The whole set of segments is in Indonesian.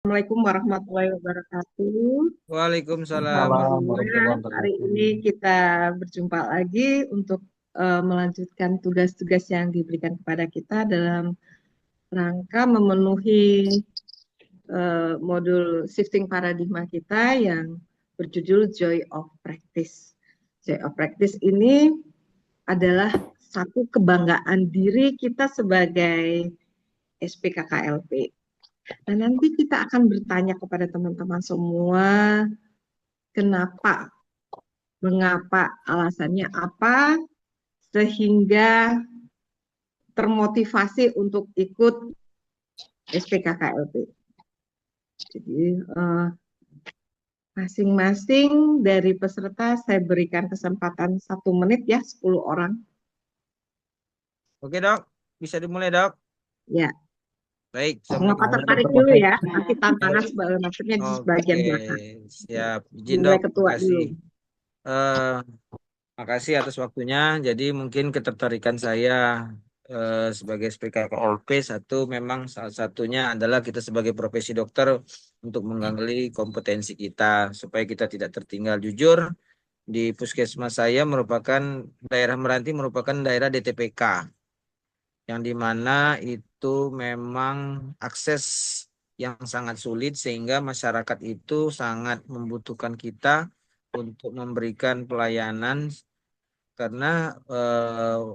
Assalamualaikum warahmatullahi wabarakatuh. Waalaikumsalam Malam Alhamdulillah, warahmatullahi hari wabarakatuh. ini kita berjumpa lagi untuk melanjutkan tugas-tugas yang diberikan kepada kita dalam rangka memenuhi modul shifting paradigma kita yang berjudul Joy of Practice. Joy of Practice ini adalah satu kebanggaan diri kita sebagai SPKKLP. Dan nanti kita akan bertanya kepada teman-teman semua, kenapa, mengapa, alasannya apa, sehingga termotivasi untuk ikut SPKKLP. Jadi masing-masing dari peserta saya berikan kesempatan 1 menit ya, 10 orang. Oke dok, bisa dimulai dok. Ya, Baik, mengapa Assalamualaikum tertarik Terima dulu kasih. ya? Nanti tantangan maksudnya di Oke, bagian belakang. siap. Izin Dimulai dok, ketua makasih. dulu. Eh, Makasih atas waktunya. Jadi mungkin ketertarikan saya sebagai SPKK OLP satu memang salah satunya adalah kita sebagai profesi dokter untuk menggali kompetensi kita supaya kita tidak tertinggal. Jujur, di puskesmas saya merupakan daerah Meranti merupakan daerah DTPK. Yang dimana itu memang akses yang sangat sulit sehingga masyarakat itu sangat membutuhkan kita untuk memberikan pelayanan karena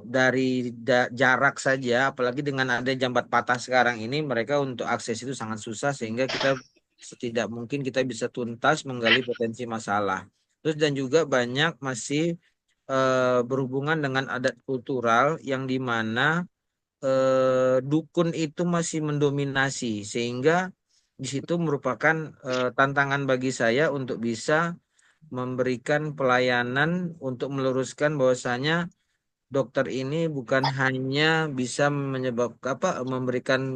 dari jarak saja apalagi dengan ada jambat patah sekarang ini mereka untuk akses itu sangat susah sehingga kita setidak mungkin kita bisa tuntas menggali potensi masalah. Terus dan juga banyak masih berhubungan dengan adat kultural yang dimana dukun itu masih mendominasi sehingga di situ merupakan tantangan bagi saya untuk bisa memberikan pelayanan untuk meluruskan bahwasanya dokter ini bukan hanya bisa menyebabkan apa memberikan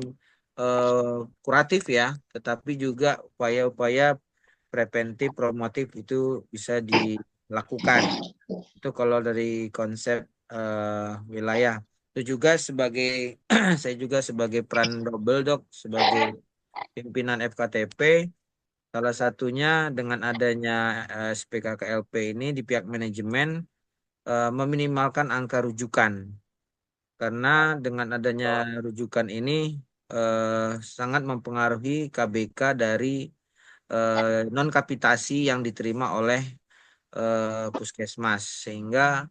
kuratif ya, tetapi juga upaya-upaya preventif promotif itu bisa dilakukan. Itu kalau dari konsep wilayah. Itu juga sebagai saya juga sebagai peran double dok sebagai pimpinan FKTP. Salah satunya dengan adanya SPKKLP ini di pihak manajemen meminimalkan angka rujukan. Karena dengan adanya rujukan ini sangat mempengaruhi KBK dari non kapitasi yang diterima oleh puskesmas sehingga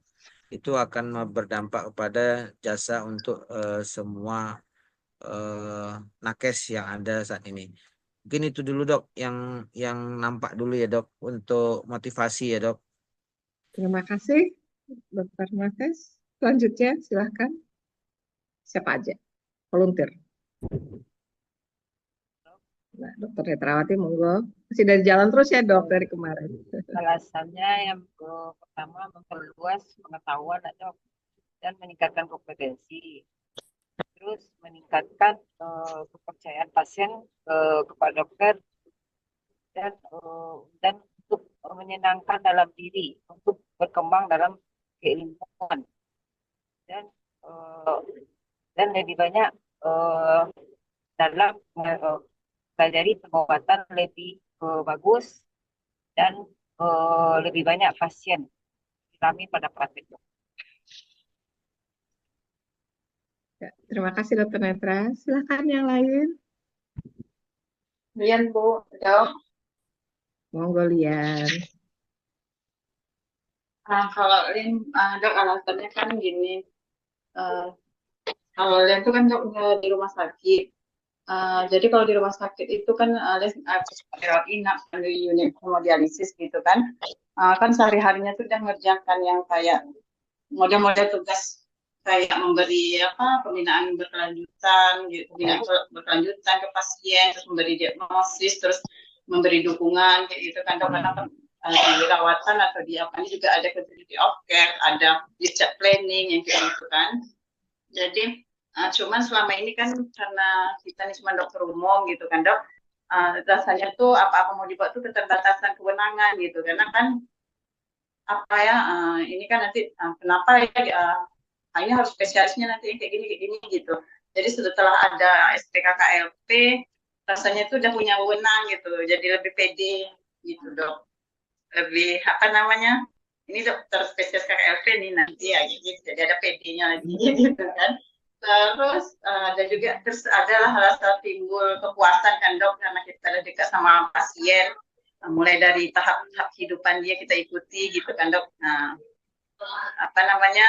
itu akan berdampak kepada jasa untuk semua nakes yang ada saat ini. Mungkin itu dulu dok yang nampak dulu ya dok untuk motivasi ya dok. Terima kasih, Dr. Mates. Selanjutnya, silahkan. Siapa aja? Volunteer. Nah, Dokter Netrawati, monggo. Masih dari jalan terus ya, dok, dari kemarin. Alasannya yang pertama memperluas pengetahuan atau dan meningkatkan kompetensi, terus meningkatkan kepercayaan pasien kepada dokter dan untuk menyenangkan dalam diri untuk berkembang dalam keilmuan dan eh, dan lebih banyak eh, dalam pelajari pengobatan lebih bagus dan lebih banyak pasien kami pada praktik. Ya, terima kasih, Dokter Netra. Silakan yang lain. Lian Bu, dok. Monggo, Lian. Kalau Lian, dok alasannya kan gini, uh, kalau Lian tuh kan dok di rumah sakit. Jadi kalau di rumah sakit itu kan Lian rawat inap di unit hemodialisis gitu kan. Kan sehari-harinya tuh udah ngerjakan yang kayak model-model tugas kayak memberi pembinaan berkelanjutan gitu, pembinaan berkelanjutan ke pasien, terus memberi diagnosis, terus memberi dukungan kayak gitu kan dok. Karena kan di rawatan atau di apa ini juga ada continuity of care, ada discharge planning yang kayak gitu kan. Jadi cuman selama ini kan karena kita ini cuma dokter umum gitu kan dok, rasanya tuh apa-apa mau dibuat tuh keterbatasan kewenangan gitu, karena kan apa ya ini kan nanti kenapa ya hanya harus spesialisnya nanti yang kayak gini gitu. Jadi setelah ada SPKKLP rasanya itu udah punya wewenang gitu, jadi lebih pede gitu dok. Lebih apa namanya? Ini dokter spesialis KKLP nih nanti ya gitu. Jadi ada PD-nya lagi gitu kan. Terus ada juga terus adalah rasa timbul kepuasan kan dok karena kita udah dekat sama pasien. Mulai dari tahap-tahap kehidupan dia kita ikuti gitu kan dok. Nah, apa namanya?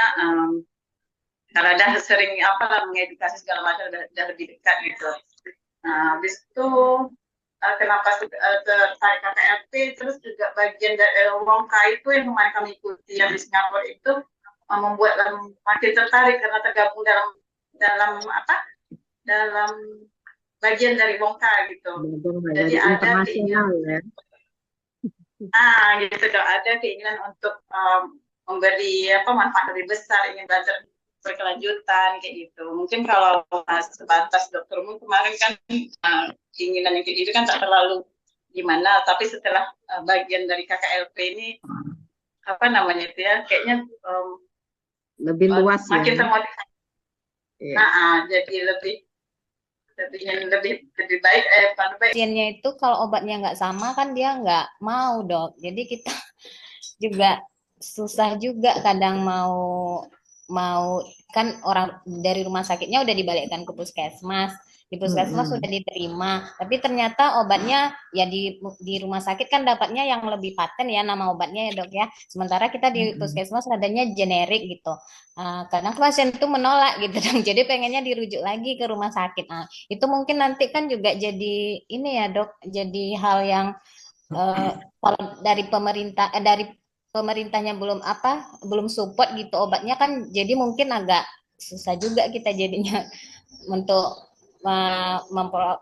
Karena udah sering apalah mengedukasi segala macam udah lebih dekat gitu. Nah, habis itu kenapa tertarik KKLP, terus juga bagian dari Wongka itu yang kemarin kami ikuti yang di Singapura itu membuat makin tertarik karena tergabung dalam dalam bagian dari Wongka gitu. Dari Jadi ada internasional keinginan, ya. gitu dong, ada keinginan untuk memberi manfaat lebih besar, ingin belajar berkelanjutan kayak gitu. Mungkin kalau sebatas dokter umum kemarin kan keinginan yang kayak gitu kan tak terlalu gimana, tapi setelah bagian dari KKLP ini apa namanya itu ya kayaknya Lebih luas makin ya. termotivasi. Iya. Jadi lebih baik Pasiennya itu kalau obatnya nggak sama kan dia nggak mau dok. Jadi kita juga susah juga kadang mau kan orang dari rumah sakitnya udah dibalikkan ke puskesmas. Di puskesmas sudah diterima, tapi ternyata obatnya ya di rumah sakit kan dapatnya yang lebih paten ya nama obatnya ya dok ya. Sementara kita di puskesmas adanya generik gitu. Kadang pasien itu menolak gitu dong. Jadi pengennya dirujuk lagi ke rumah sakit. Itu mungkin nanti kan juga jadi ini ya dok, jadi hal yang kalau dari pemerintahnya belum support gitu obatnya kan, jadi mungkin agak susah juga kita jadinya untuk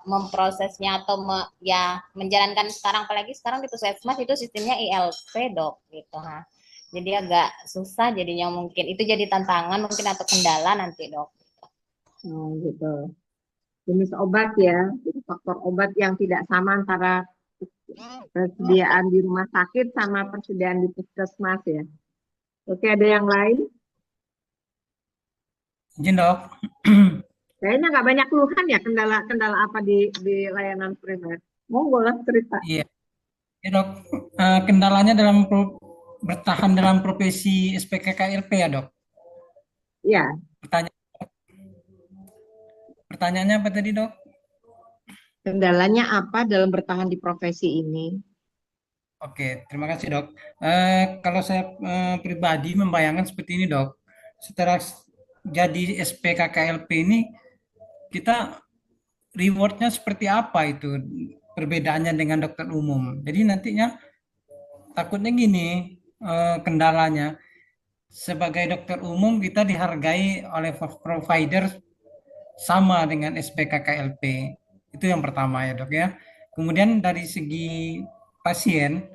memprosesnya atau menjalankan sekarang, apalagi sekarang di puskesmas itu sistemnya ILP dok gitu. Jadi agak susah jadinya, mungkin itu jadi tantangan mungkin atau kendala nanti dok. Gitu. Jenis obat ya, jadi faktor obat yang tidak sama antara persediaan di rumah sakit sama persediaan di puskesmas ya. Oke, ada yang lain? Izin dok. Kayaknya nggak banyak keluhan ya, kendala apa di layanan primer. Monggo lah cerita. Iya, ya, dok. Kendalanya bertahan dalam profesi SPKKLP ya dok. Iya. Pertanyaannya apa tadi dok? Kendalanya apa dalam bertahan di profesi ini? Oke, terima kasih dok. Kalau saya pribadi membayangkan seperti ini dok. Setelah jadi SPKKLP ini, kita rewardnya seperti apa itu? Perbedaannya dengan dokter umum. Jadi nantinya takutnya gini, kendalanya. Sebagai dokter umum kita dihargai oleh provider sama dengan SPKKLP. Itu yang pertama ya dok ya. Kemudian dari segi pasien,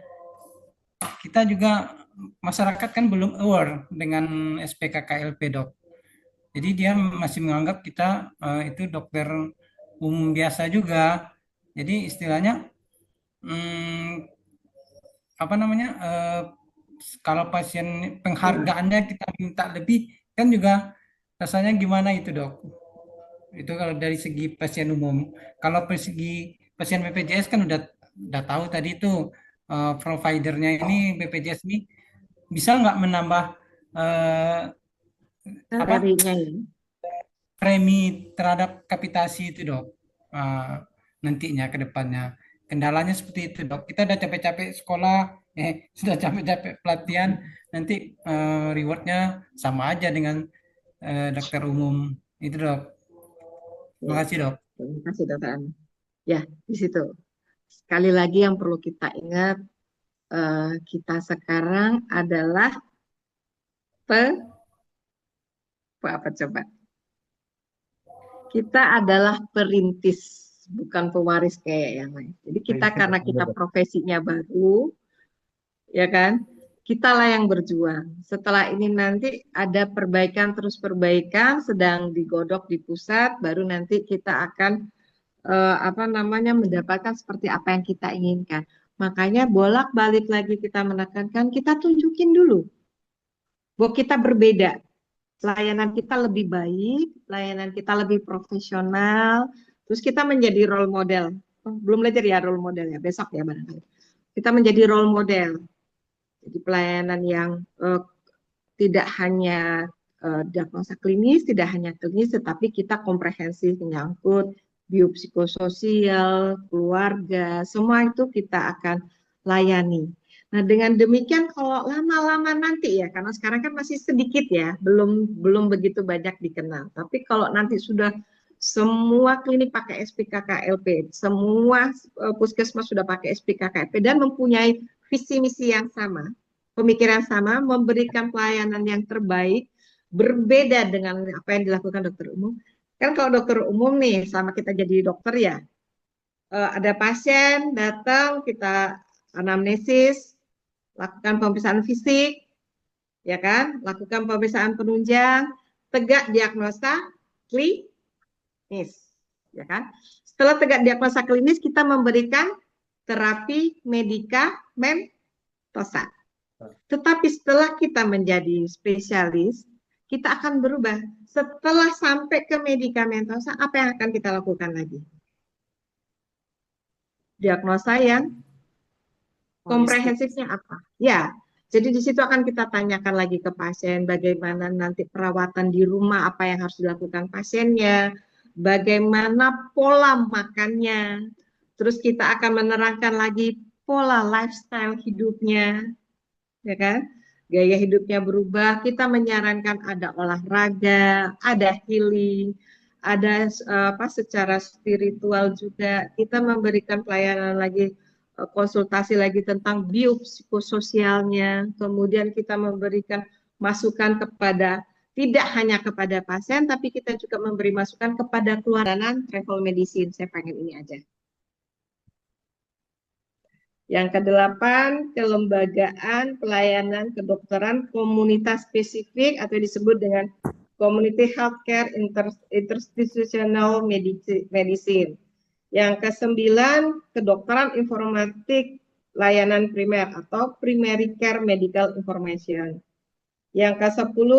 kita juga masyarakat kan belum aware dengan SPKKLP dok. Jadi dia masih menganggap kita itu dokter umum biasa juga. Jadi istilahnya kalau pasien penghargaannya kita minta lebih kan juga rasanya gimana itu dok. Itu kalau dari segi pasien umum. Kalau dari segi pasien BPJS kan udah tahu tadi itu providernya ini BPJS ini bisa nggak menambah Salarinya ya. premi terhadap kapitasi itu dok, nantinya ke depannya. Kendalanya seperti itu dok. Kita udah capek-capek sekolah, sudah capek-capek pelatihan, nanti rewardnya sama aja dengan dokter umum itu dok. Terima kasih dok. Terima kasih dokter Ana. Ya, di situ. Sekali lagi yang perlu kita ingat, kita sekarang adalah apa coba? Kita adalah perintis, bukan pewaris kayak yang lain. Jadi kita karena kita profesinya baru, ya kan? Kitalah yang berjuang. Setelah ini nanti ada perbaikan terus perbaikan, sedang digodok di pusat, baru nanti kita akan mendapatkan seperti apa yang kita inginkan. Makanya bolak-balik lagi kita menekankan, kita tunjukin dulu bahwa kita berbeda. Layanan kita lebih baik, layanan kita lebih profesional, terus kita menjadi role model belum belajar ya role model ya, besok ya barangkali. Kita menjadi role model. Jadi pelayanan yang tidak hanya diagnosa klinis, tidak hanya klinis, tetapi kita komprehensif menyangkut biopsikososial, keluarga, semua itu kita akan layani. Nah, dengan demikian kalau lama-lama nanti ya, karena sekarang kan masih sedikit ya, belum begitu banyak dikenal. Tapi kalau nanti sudah semua klinik pakai SPKKLP, semua puskesmas sudah pakai SPKKLP dan mempunyai visi misi yang sama, pemikiran sama, memberikan pelayanan yang terbaik, berbeda dengan apa yang dilakukan dokter umum. Kan kalau dokter umum nih, sama kita jadi dokter ya, ada pasien datang, kita anamnesis, lakukan pemeriksaan fisik, ya kan, lakukan pemeriksaan penunjang, tegak diagnosa klinis, ya kan. Setelah tegak diagnosa klinis, kita memberikan terapi medikamentosa. Tetapi setelah kita menjadi spesialis, kita akan berubah. Setelah sampai ke medikamentosa, apa yang akan kita lakukan lagi? Diagnosa yang komprehensifnya apa? Ya, jadi di situ akan kita tanyakan lagi ke pasien bagaimana nanti perawatan di rumah, apa yang harus dilakukan pasiennya, bagaimana pola makannya, terus kita akan menerangkan lagi pola lifestyle hidupnya, ya kan? Gaya hidupnya berubah, kita menyarankan ada olahraga, ada healing, ada secara spiritual juga, kita memberikan pelayanan lagi, konsultasi lagi tentang biopsikososialnya, kemudian kita memberikan masukan kepada tidak hanya kepada pasien, tapi kita juga memberi masukan kepada keluarga. Travel medicine, saya pengen ini aja. Yang kedelapan, kelembagaan pelayanan kedokteran komunitas spesifik atau disebut dengan Community Healthcare Institutional Medicine. Yang kesembilan, kedokteran informatik layanan primer atau Primary Care Medical Information. Yang ke-10,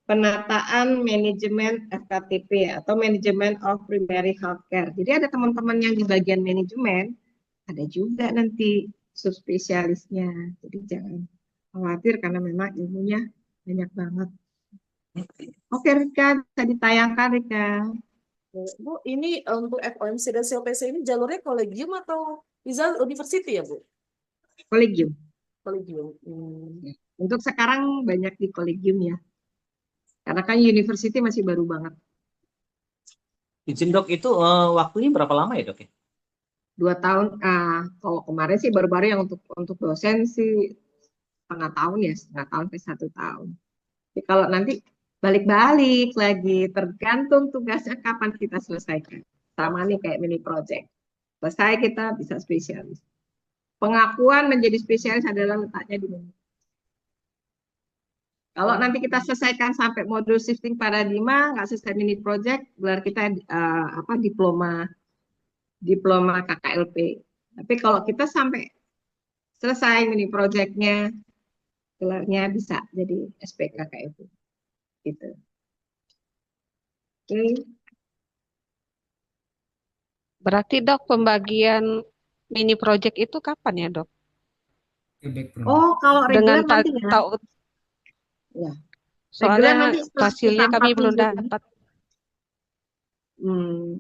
penataan manajemen FKTP atau Management of Primary Healthcare. Jadi ada teman-teman yang di bagian manajemen, ada juga nanti subspesialisnya. Jadi jangan khawatir karena memang ilmunya banyak banget. Oke Rika, bisa ditayangkan Rika. Bu, ini untuk FOMC dan CLPC ini jalurnya kolegium atau bisa university ya Bu? Kolegium. Kolegium. Untuk sekarang banyak di kolegium ya. Karena kan university masih baru banget. Izin dok, itu waktunya berapa lama ya dok ya? 2 tahun. Kalau kemarin sih baru-baru yang untuk dosen sih setengah tahun ya, setengah tahun ke 1 tahun. Jadi kalau nanti balik-balik lagi, tergantung tugasnya kapan kita selesaikan. Sama nih kayak mini project. Selesai kita bisa spesialis. Pengakuan menjadi spesialis adalah letaknya di mana. Kalau nanti kita selesaikan sampai modul shifting paradigma, nggak selesai mini project, gelar kita diploma KKLP. Tapi kalau kita sampai selesai mini projectnya, gelarnya bisa jadi SPKKLP. Gitu. Oke. Berarti dok pembagian mini project itu kapan ya dok? Oh, kalau reguler Dengan nanti ya. tahu, Ya. soalnya nanti hasilnya kita kami 4 belum minggu. dapat.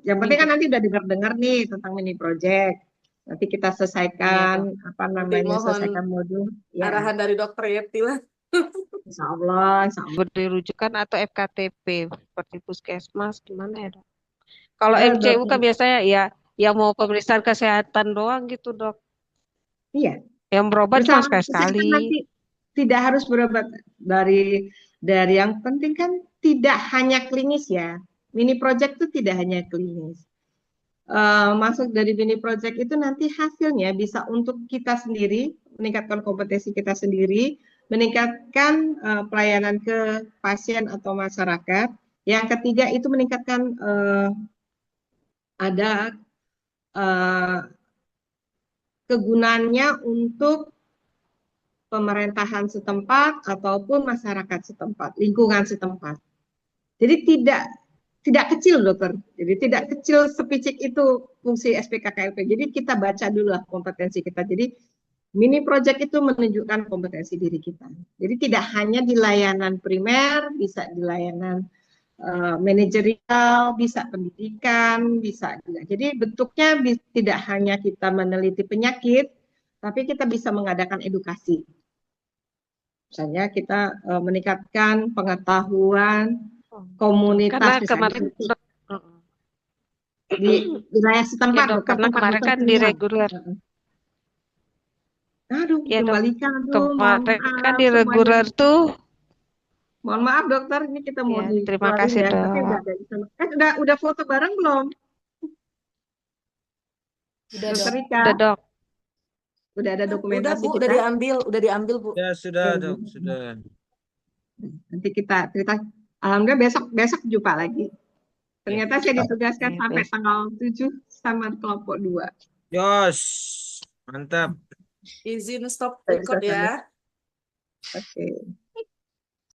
Yang penting kan nanti udah dengar-dengar nih tentang mini project. Nanti kita selesaikan selesaikan modul. Ya. Arahan dari dokter Yeti lah. Insya Allah. Beri rujukan atau FKTP seperti puskesmas gimana ya dok? Kalau Ya, MCU kan biasanya ya yang mau pemeriksaan kesehatan doang gitu dok. Iya. Yang berobat cuma Misalkan sekali. nanti tidak harus berobat dari yang penting kan tidak hanya klinis ya. Mini project itu tidak hanya klinis. Masuk dari mini project itu nanti hasilnya bisa untuk kita sendiri, meningkatkan kompetensi kita sendiri, meningkatkan pelayanan ke pasien atau masyarakat. Yang ketiga itu meningkatkan ada kegunaannya untuk pemerintahan setempat ataupun masyarakat setempat, lingkungan setempat. Jadi tidak kecil dokter. Jadi tidak kecil sepicik itu fungsi SPKKLP. Jadi kita baca dulu lah kompetensi kita. Jadi mini project itu menunjukkan kompetensi diri kita. Jadi tidak hanya di layanan primer, bisa di layanan manajerial, bisa pendidikan, bisa juga. Jadi bentuknya tidak hanya kita meneliti penyakit, tapi kita bisa mengadakan edukasi. Misalnya kita meningkatkan pengetahuan komunitas Karena misalnya kemarin di wilayah setempat, ya dok, karena tempat kemarin dokter kan di semua. reguler. Aduh, Ya dok, kembalikan. Aduh, mohon kemarin kan maaf di semuanya. reguler tuh. Mohon maaf dokter, ini kita mau Ya, terima dikeluarin kasih ya, tapi dok. udah ada di sana. Udah foto bareng belum? Udah Dokter dok. Rika, Udah dok. udah ada Udah dokumentasi Bu, kita. udah diambil Bu. Ya sudah dok, sudah. Nanti kita cerita. Alhamdulillah besok jumpa lagi. Ternyata saya ditugaskan Oke, sampai besok. tanggal 7 sama kelompok 2. Yos, mantap. Izin stop Saya bisa record ya. Oke.